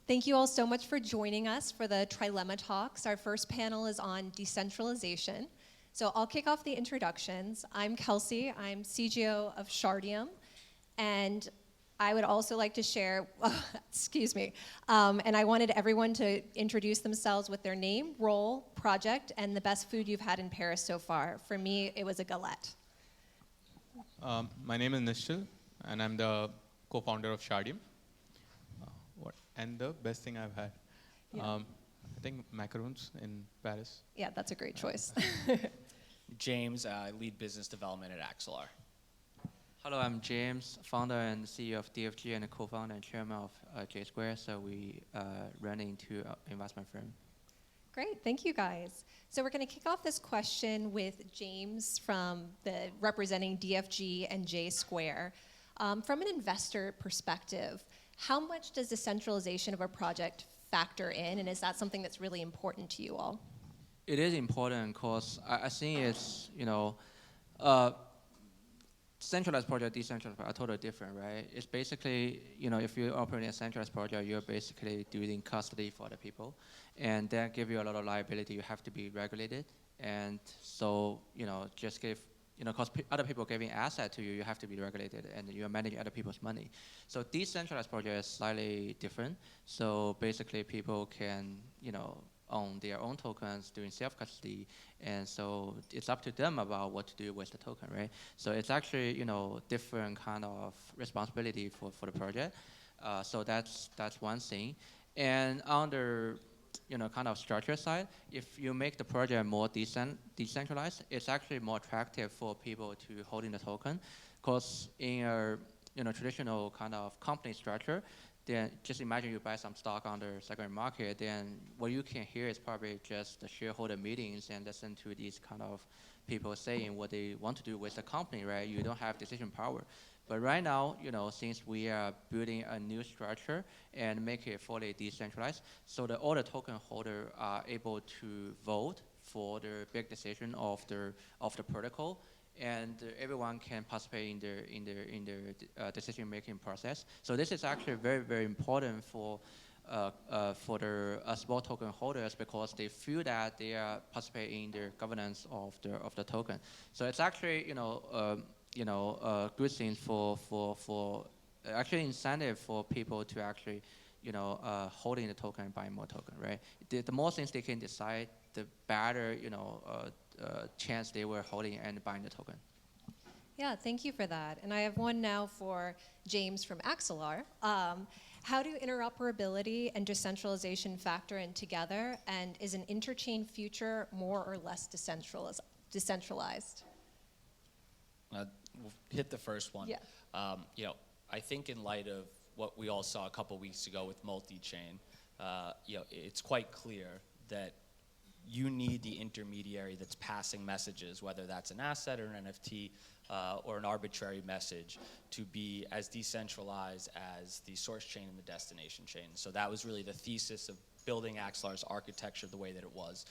Thank you all so much for joining us for the Trilemma Talks. Our first panel is on decentralization. So I'll kick off the introductions. I'm Kelsey, I'm CGO of Shardeum, and I would also like to share, excuse me, and I wanted everyone to introduce themselves with their name, role, project, and the best food you've had in Paris so far. For me, it was a galette. My name is Nischal, and I'm the co-founder of Shardeum. And the best thing I've had, I think macaroons in Paris. Yeah, that's a great choice. James, I lead business development at Axelar. Hello, I'm James, founder and CEO of DFG and co-founder and chairman of JSquare. So we run into investment firm. Great, thank you guys. So we're going to kick off this question with James representing DFG and JSquare. From an investor perspective, how much does the centralization of a project factor in, and is that something that's really important to you all? It is important because I think it's, centralized project, decentralized project are totally different, right? It's basically, if you're operating a centralized project, you're basically doing custody for the people, and that give you a lot of liability. You have to be regulated, and so, just give, because other people giving asset to you, you have to be regulated, and you're managing other people's money. So decentralized project is slightly different. So basically, people can, own their own tokens doing self-custody, and so it's up to them about what to do with the token, right? So it's actually, different kind of responsibility for the project. So that's one thing. And on the kind of structure side, if you make the project more decentralized, it's actually more attractive for people to holding the token, because in a traditional kind of company structure, then just imagine you buy some stock on the secondary market, then what you can hear is probably just the shareholder meetings and listen to these kind of people saying what they want to do with the company, right? You don't have decision power. But right now, since we are building a new structure and make it fully decentralized, so that all the token holders are able to vote for the big decision of the protocol, and everyone can participate in the decision-making process. So this is actually very, very important for the small token holders, because they feel that they are participating in the governance of the token. So it's actually a good thing for actually incentive for people to actually holding the token and buying more token, right? The more things they can decide, the better chance they were holding and buying the token. Yeah, thank you for that. And I have one now for James from Axelar. How do interoperability and decentralization factor in together, and is an interchain future more or less decentralized? We'll hit the first one. Yeah. I think in light of what we all saw a couple weeks ago with multi-chain, it's quite clear that you need the intermediary that's passing messages, whether that's an asset or an NFT or an arbitrary message, to be as decentralized as the source chain and the destination chain. So that was really the thesis of building Axelar's architecture the way that it was,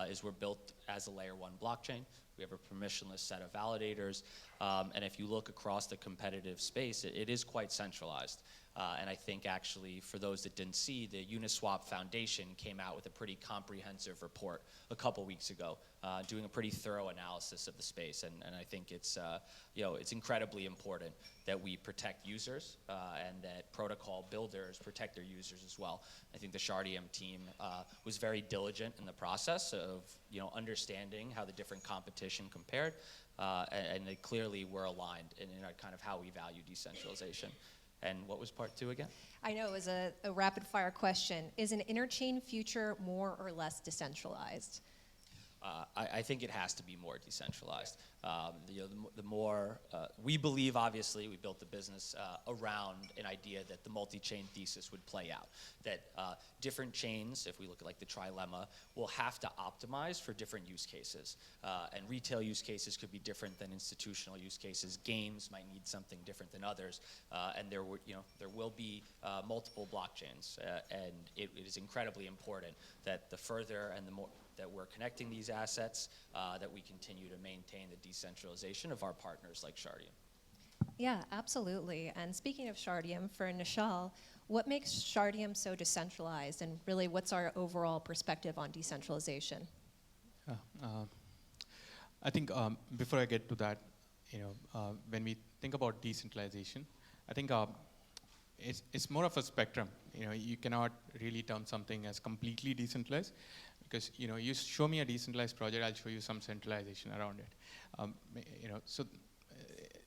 is we're built as a layer 1 blockchain. We have a permissionless set of validators, and if you look across the competitive space, it is quite centralized. And I think actually, for those that didn't see, the Uniswap Foundation came out with a pretty comprehensive report a couple weeks ago, doing a pretty thorough analysis of the space. And I think it's incredibly important that we protect users and that protocol builders protect their users as well. I think the Shardeum team was very diligent in the process of understanding how the different competition compared, and they clearly were aligned in kind of how we value decentralization. And what was part 2 again? I know, it was a rapid fire question. Is an interchain future more or less decentralized? I think it has to be more decentralized. The more, we believe, obviously, we built the business around an idea that the multi-chain thesis would play out. That different chains, if we look at like the Trilemma, will have to optimize for different use cases. And retail use cases could be different than institutional use cases. Games might need something different than others. And there will be multiple blockchains. And it is incredibly important that the further and the more that we're connecting these assets, that we continue to maintain the decentralization of our partners like Shardeum. Yeah, absolutely. And speaking of Shardeum, for Nischal, what makes Shardeum so decentralized, and really what's our overall perspective on decentralization? Uh, uh, I think before I get to that, when we think about decentralization, I think it's more of a spectrum. You cannot really term something as completely decentralized because you show me a decentralized project, I'll show you some centralization around it.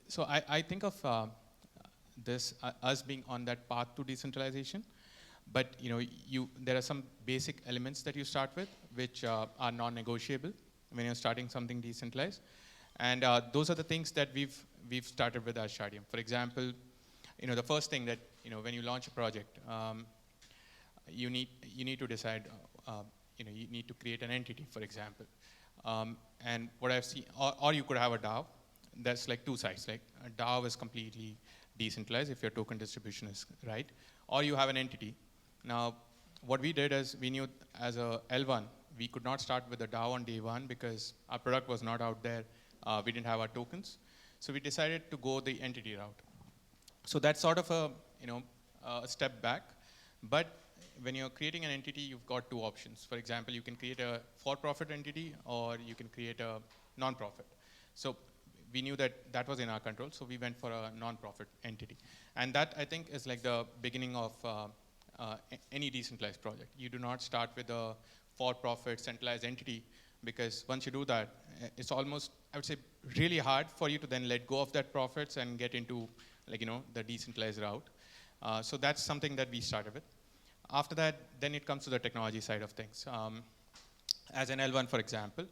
So I think of this us being on that path to decentralization, but there are some basic elements that you start with which are non-negotiable when you're starting something decentralized, and those are the things that we've started with as Shardeum. For example, the first thing that when you launch a project, you need to decide. You need to create an entity, for example. And what I've seen, or you could have a DAO. That's like two sides. Like a DAO is completely decentralized if your token distribution is right, or you have an entity. Now, what we did is we knew as a L1, we could not start with a DAO on day one because our product was not out there. We didn't have our tokens. So we decided to go the entity route. So that's sort of a step back. But when you're creating an entity, you've got two options. For example, you can create a for-profit entity or you can create a non-profit. So we knew that that was in our control, so we went for a non-profit entity. And that, I think, is like the beginning of any decentralized project. You do not start with a for-profit centralized entity because once you do that, it's almost, I would say, really hard for you to then let go of that profits and get into the decentralized route. So that's something that we started with. After that, then it comes to the technology side of things. As an L1, for example,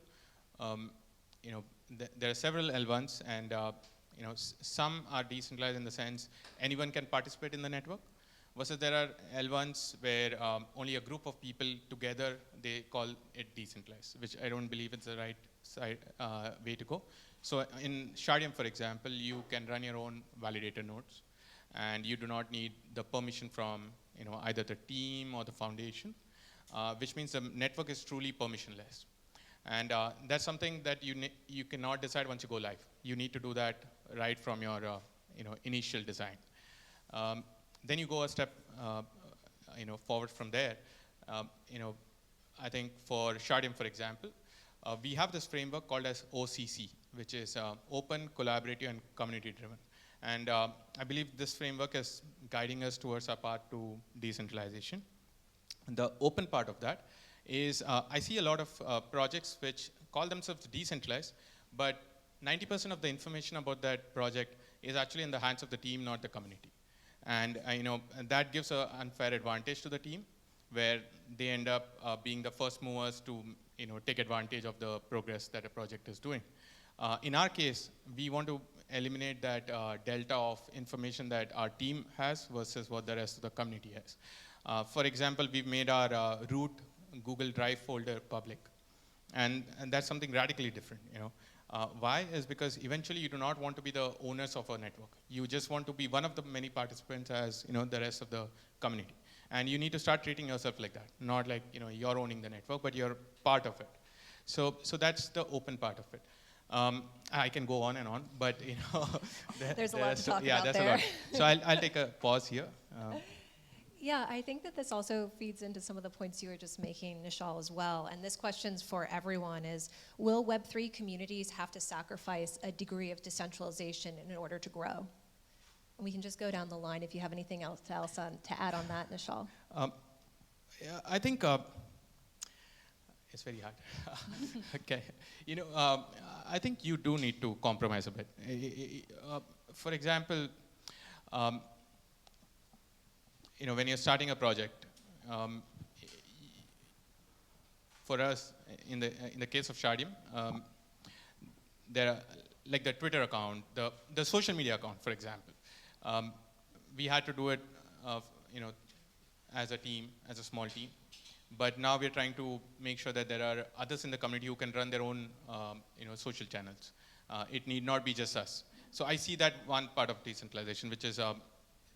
there are several L1s, and some are decentralized in the sense anyone can participate in the network, versus there are L1s where only a group of people together, they call it decentralized, which I don't believe is the right way to go. So in Shardeum, for example, you can run your own validator nodes, and you do not need the permission from either the team or the foundation, which means the network is truly permissionless. And that's something that you cannot decide once you go live. You need to do that right from your initial design. Then you go a step forward from there. I think for Shardeum, for example, we have this framework called as OCC, which is open, collaborative, and community-driven. And I believe this framework is guiding us towards our path to decentralization. The open part of that is I see a lot of projects which call themselves decentralized, but 90% of the information about that project is actually in the hands of the team, not the community. And that gives an unfair advantage to the team, where they end up being the first movers to take advantage of the progress that a project is doing. In our case, we want to eliminate that delta of information that our team has versus what the rest of the community has. For example, we've made our root Google Drive folder public, and that's something radically different. Why is because eventually you do not want to be the owners of a network. You just want to be one of the many participants as the rest of the community, and you need to start treating yourself like that, not like you're owning the network, but you're part of it. So that's the open part of it. I can go on and on, but there's a lot to talk about there. A lot. So I'll take a pause here. Yeah, I think that this also feeds into some of the points you were just making, Nischal, as well. And this question's for everyone is, will Web3 communities have to sacrifice a degree of decentralization in order to grow? And we can just go down the line if you have anything else to add on that, Nischal. Yeah, I think it's very hard. Okay, I think you do need to compromise a bit. For example, when you're starting a project, for us, in the case of Shardeum, there are like the Twitter account, the social media account, for example. We had to do it, as a team, as a small team. But now we're trying to make sure that there are others in the community who can run their own, social channels. It need not be just us. So I see that one part of decentralization, which is,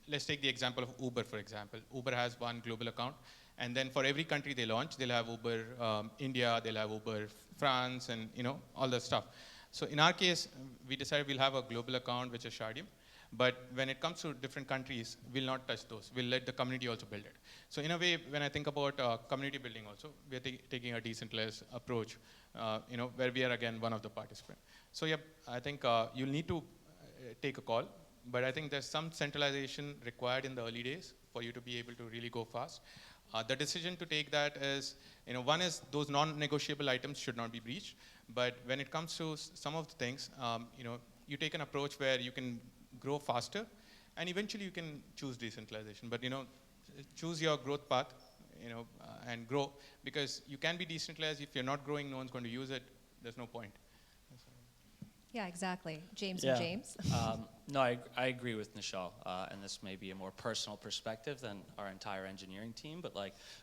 let's take the example of Uber, for example. Uber has one global account, and then for every country they launch, they'll have Uber India, they'll have Uber France, and all that stuff. So in our case, we decided we'll have a global account, which is Shardeum, But when it comes to different countries, we'll not touch those. We'll let the community also build it. So in a way, when I think about community building also, we're taking a decentralized approach, where we are again one of the participants. So yeah, I think you'll need to take a call, but I think there's some centralization required in the early days for you to be able to really go fast. The decision to take that is, one is those non-negotiable items should not be breached, but when it comes to some of the things, you take an approach where you can grow faster, and eventually you can choose decentralization. But choose your growth path, and grow, because you can be decentralized. If you're not growing, no one's going to use it. There's no point. Yeah, exactly. James Yeah. and James. No, I agree with Nischal, and this may be a more personal perspective than our entire engineering team, but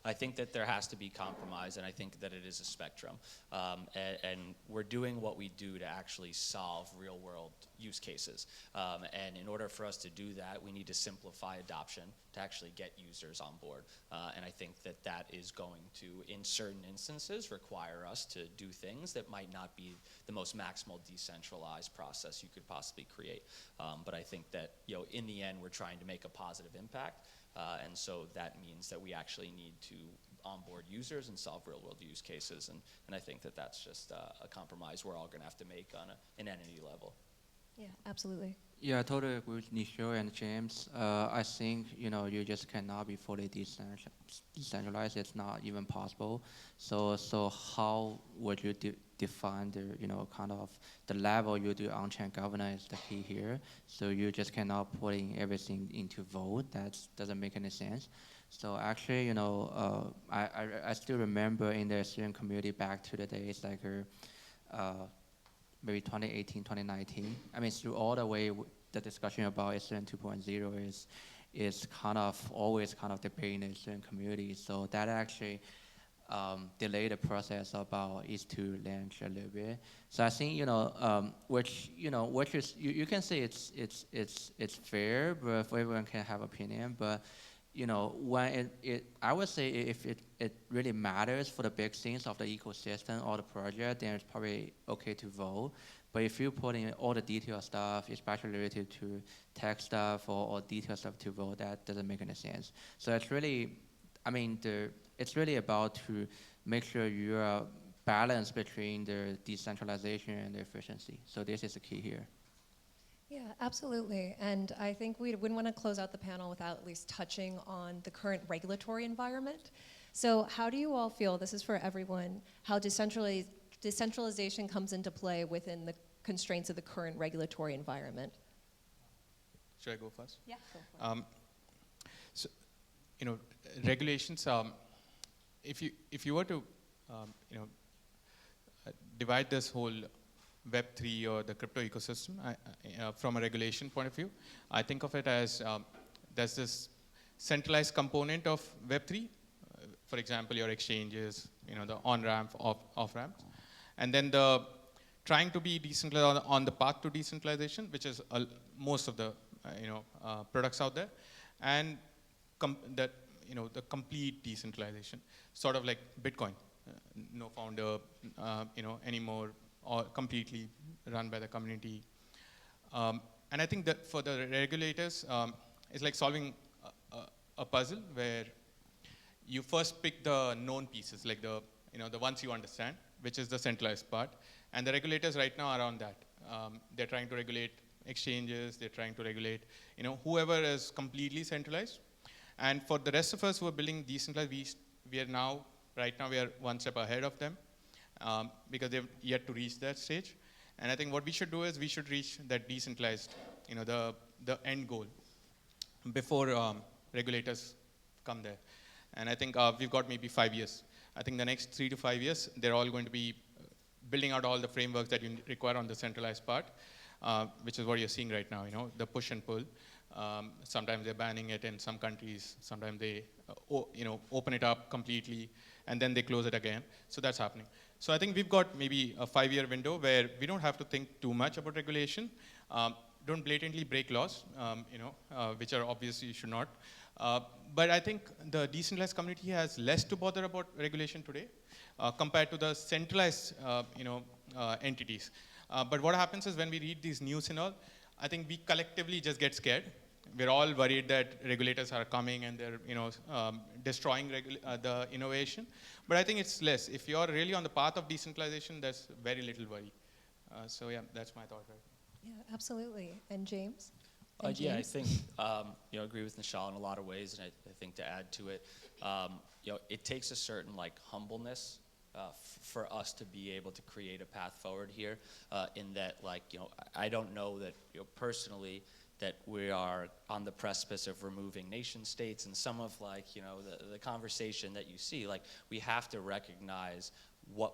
I think that there has to be compromise, and I think that it is a spectrum. And we're doing what we do to actually solve real-world use cases. And in order for us to do that, we need to simplify adoption to actually get users on board. And I think that that is going to, in certain instances, require us to do things that might not be the most maximal decentralized process you could possibly create. But I think that in the end, we're trying to make a positive impact, and so that means that we actually need to onboard users and solve real-world use cases, and I think that that's just a compromise we're all going to have to make on an entity level. Yeah, absolutely. Yeah, I totally agree with Nischal and James. I think you just cannot be fully decentralized. It's not even possible. So how would you define the kind of the level you do on-chain governance is the key here. So you just cannot putting everything into vote. That doesn't make any sense. So actually, I still remember in the Ethereum community back to the days like maybe 2018, 2019. I mean, through all the way, the discussion about Ethereum 2.0 is kind of always kind of debating the Ethereum community. So that actually delayed the process about ETH2 launch a little bit. So I think which is you can say it's fair, but everyone can have opinion. But when I would say if it really matters for the big things of the ecosystem or the project, then it's probably okay to vote. But if you put in all the detailed stuff, especially related to tech stuff or detailed stuff to vote, that doesn't make any sense. So it's really, it's really about to make sure you are balanced between the decentralization and the efficiency. So this is the key here. Yeah, absolutely. And I think we wouldn't want to close out the panel without at least touching on the current regulatory environment. So how do you all feel, this is for everyone, how decentralization comes into play within the constraints of the current regulatory environment? Should I go first? Yeah, go for it. So, regulations, if you were to, divide this whole Web3 or the crypto ecosystem from a regulation point of view, I think of it as there's this centralized component of Web3. For example, your exchanges, the on-ramp, off-ramp. And then the trying to be decentralized on the path to decentralization, which is most of the products out there, and the complete decentralization, sort of like Bitcoin, no founder, anymore, or completely run by the community. And I think that for the regulators, it's like solving a puzzle where you first pick the known pieces, like the ones you understand, which is the centralized part. And the regulators right now are on that. They're trying to regulate exchanges. They're trying to regulate, whoever is completely centralized. And for the rest of us who are building decentralized, right now we are one step ahead of them because they've yet to reach that stage. And I think what we should do is we should reach that decentralized, the end goal before regulators come there. And I think we've got maybe 5 years. I think the next 3 to 5 years, they're all going to be building out all the frameworks that you require on the centralized part, which is what you're seeing right now, the push and pull. Sometimes they're banning it in some countries. Sometimes they, open it up completely, and then they close it again. So that's happening. So I think we've got maybe a 5-year window where we don't have to think too much about regulation. Don't blatantly break laws, which are obviously you should not. But I think the decentralized community has less to bother about regulation today compared to the centralized entities. But what happens is when we read these news and all, I think we collectively just get scared. We're all worried that regulators are coming and they're destroying the innovation. But I think it's less. If you're really on the path of decentralization, there's very little worry. So yeah, that's my thought right now. Yeah, absolutely. And James? Yeah, I think agree with Nischal in a lot of ways, and I think to add to it, it takes a certain humbleness for us to be able to create a path forward here. In that, I don't know that personally that we are on the precipice of removing nation states, and some of the conversation that you see, we have to recognize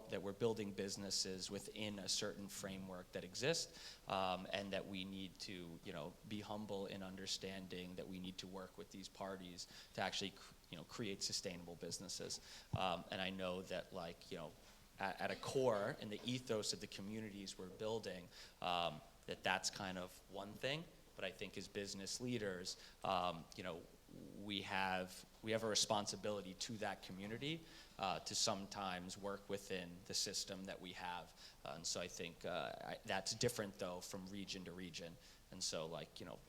that we're building businesses within a certain framework that exists, and that we need to be humble in understanding that we need to work with these parties to actually create sustainable businesses. And I know that at a core in the ethos of the communities we're building, that's kind of one thing. But I think as business leaders, we have a responsibility to that community to sometimes work within the system that we have. And so I think that's different, though, from region to region. And so,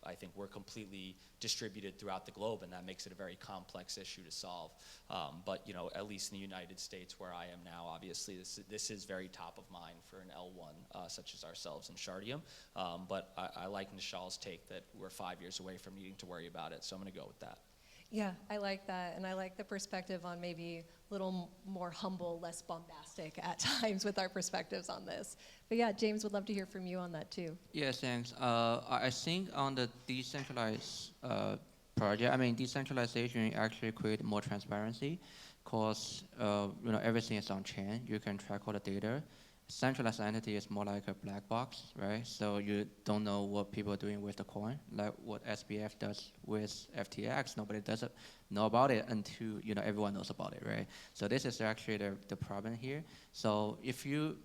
I think we're completely distributed throughout the globe, and that makes it a very complex issue to solve. But, at least in the United States, where I am now, obviously, this is very top of mind for an L1 such as ourselves in Shardeum. But I like Nishal's take that we're 5 years away from needing to worry about it, so I'm going to go with that. Yeah, I like that, and I like the perspective on maybe a little more humble, less bombastic at times with our perspectives on this. But yeah, James, would love to hear from you on that too. Yeah, thanks. I think on the decentralized project, decentralization actually create more transparency, because everything is on chain. You can track all the data. Centralized entity is more like a black box, right? So you don't know what people are doing with the coin, like what SBF does with FTX. Nobody doesn't know about it until everyone knows about it, right? So this is actually the problem here. So if we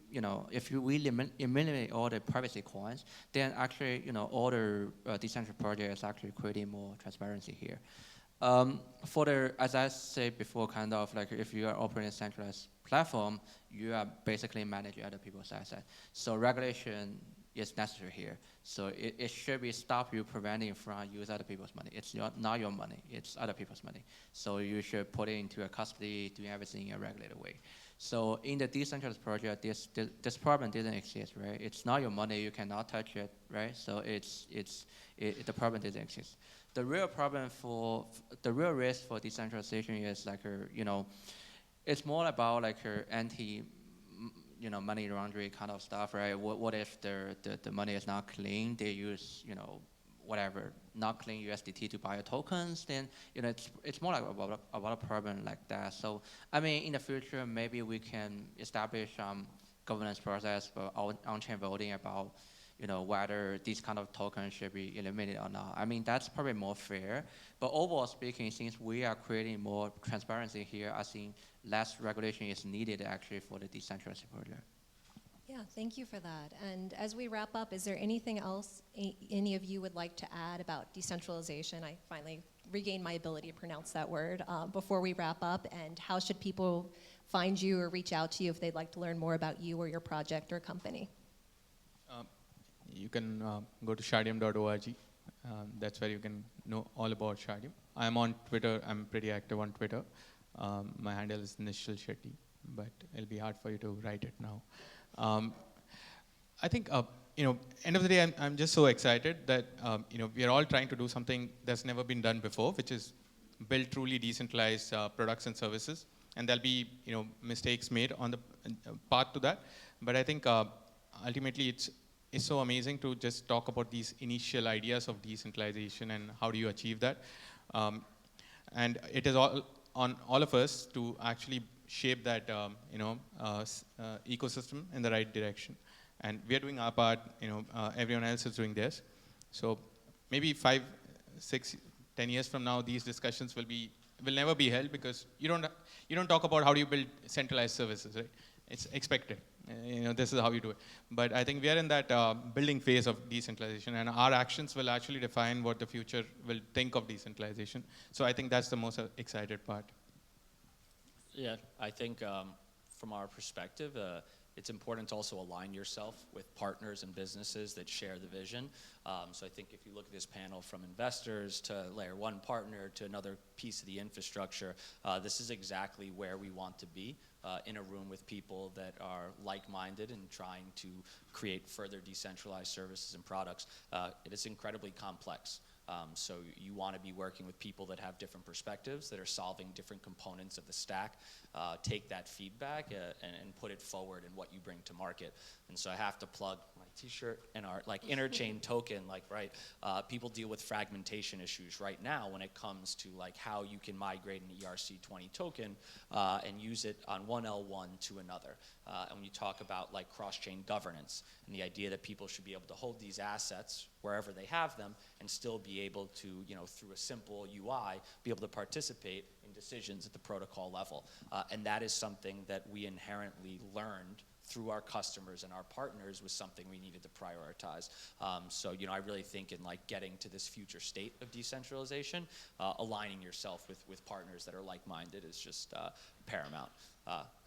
eliminate all the privacy coins, then actually all the decentralized projects actually creating more transparency here. As I said before, if you are operating a centralized platform, you are basically managing other people's assets. So regulation is necessary here. So it should be stop you preventing from using other people's money. It's not your money, it's other people's money. So you should put it into a custody, doing everything in a regulated way. So in the decentralized project, this problem didn't exist, right? It's not your money, you cannot touch it, right? So the problem didn't exist. The real problem the real risk for decentralization is it's more about anti money laundering kind of stuff, right? What if the money is not clean? They use whatever not clean USDT to buy tokens, then it's more about a problem like that. So in the future, maybe we can establish governance process for on-chain voting about whether these kind of tokens should be eliminated or not. That's probably more fair. But overall speaking, since we are creating more transparency here, I think less regulation is needed actually for the decentralized project. Yeah, thank you for that. And as we wrap up, is there anything else any of you would like to add about decentralization? I finally regained my ability to pronounce that word before we wrap up. And how should people find you or reach out to you if they'd like to learn more about you or your project or company? You can go to shardeum.org. That's where you can know all about Shardeum. I'm on Twitter. I'm pretty active on Twitter. My handle is Nischal Shetty, but it'll be hard for you to write it now. I think, end of the day, I'm just so excited that, we are all trying to do something that's never been done before, which is build truly decentralized products and services. And there'll be, mistakes made on the path to that. But I think ultimately it's so amazing to just talk about these initial ideas of decentralization and how do you achieve that. And it is all on all of us to actually shape that ecosystem in the right direction. And we are doing our part, everyone else is doing theirs. So maybe 5, 6, 10 years from now, these discussions will never be held, because you don't talk about how do you build centralized services, right? It's expected. This is how you do it. But I think we are in that building phase of decentralization, and our actions will actually define what the future will think of decentralization. So I think that's the most excited part. Yeah, I think from our perspective, it's important to also align yourself with partners and businesses that share the vision. So I think if you look at this panel from investors to layer one partner to another piece of the infrastructure, this is exactly where we want to be, in a room with people that are like-minded and trying to create further decentralized services and products. It is incredibly complex. So you want to be working with people that have different perspectives, that are solving different components of the stack, take that feedback and put it forward in what you bring to market. And so I have to plug my t-shirt and our interchain token, people deal with fragmentation issues right now when it comes to how you can migrate an ERC20 token and use it on one L1 to another. And when you talk about cross-chain governance and the idea that people should be able to hold these assets wherever they have them and still be able to, through a simple UI, be able to participate in decisions at the protocol level. And that is something that we inherently learned through our customers and our partners was something we needed to prioritize. So, I really think in getting to this future state of decentralization, aligning yourself with partners that are like-minded is just paramount.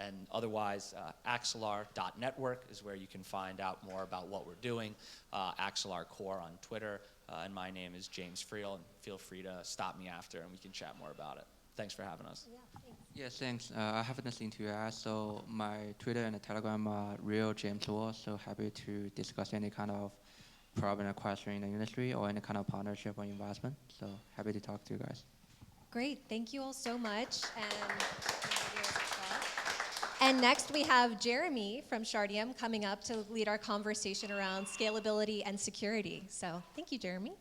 And otherwise, Axelar.network is where you can find out more about what we're doing. Axelar Core on Twitter, and my name is James Friel, and feel free to stop me after and we can chat more about it. Thanks for having us. Yeah, thanks. Yes, thanks. I have nothing to add. So my Twitter and Telegram are Real James Law. So happy to discuss any kind of problem or question in the industry or any kind of partnership or investment. So happy to talk to you guys. Great. Thank you all so much. And next we have Jeremy from Shardeum coming up to lead our conversation around scalability and security. So thank you, Jeremy.